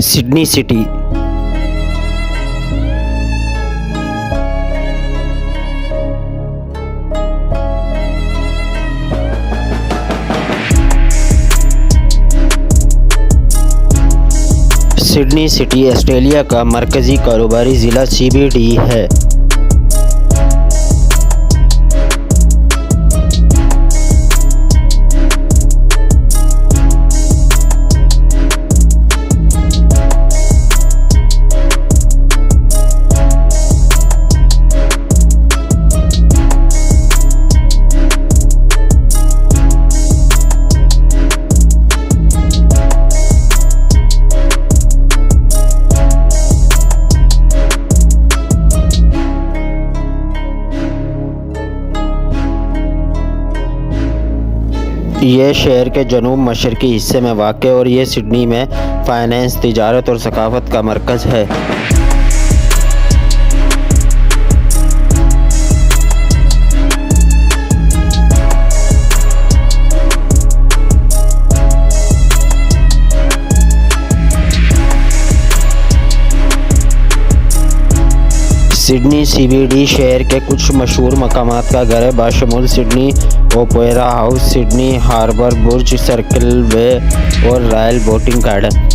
Sydney city. Sydney city Australia का मरकज़ी कारोबारी ज़िला CBD है। ये शहर के जनूब मशरकी हिस्से में वाक़ और ये सिडनी में फाइनेंस, तिजारत और सकाफ़त का मरकज़ है। सिडनी CBD शहर के कुछ मशहूर मकामात का घर है, बाशमूल Sydney Opera House, Sydney Harbour Bridge, Circular Quay और रॉयल बोटिंग गार्डन।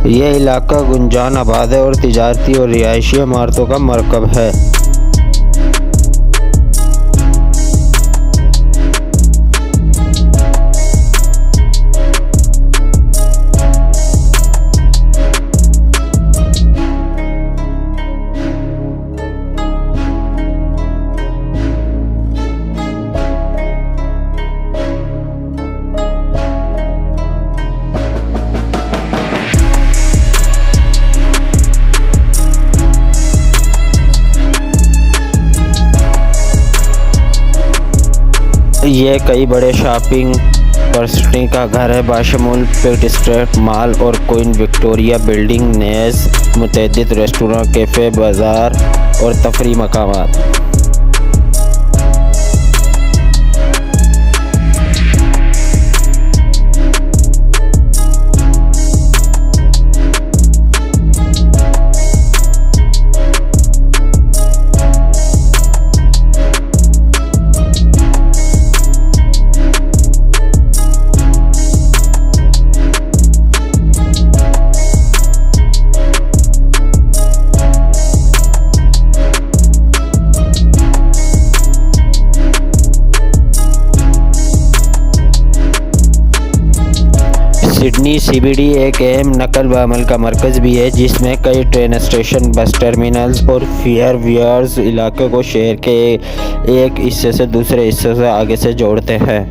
यह इलाका गुंजान आबाद है और तिजारती और रिहायशी इमारतों का मरकब है। ये कई बड़े शॉपिंग प्रसिक्स का घर है, बाशमूल पिट स्ट्रीट मॉल और क्वीन विक्टोरिया बिल्डिंग, नेस मुतअद्दिद रेस्टोरेंट, कैफ़े, बाज़ार और तफरी मकामात। सिडनी CBD एक अहम नकल व अमल का मरकज़ भी है, जिसमें कई ट्रेन स्टेशन, बस टर्मिनल्स और फेयरवेज इलाके को शहर के एक हिस्से से दूसरे हिस्से से आगे से जोड़ते हैं।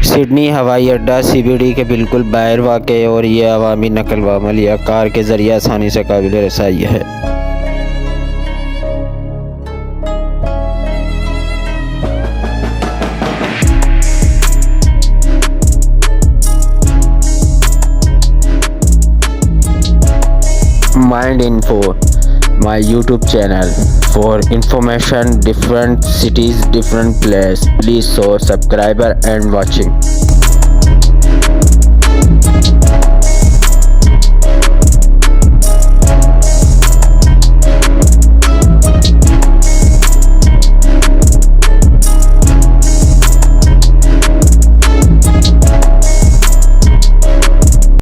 सिडनी हवाई अड्डा CBD के बिल्कुल बाहर वाक़ है और यह अवामी नकल व अमल या कार के ज़रिए आसानी से काबिल रसाई है। Mind Info, my YouTube channel for information different cities, different place. Please so subscriber and watching.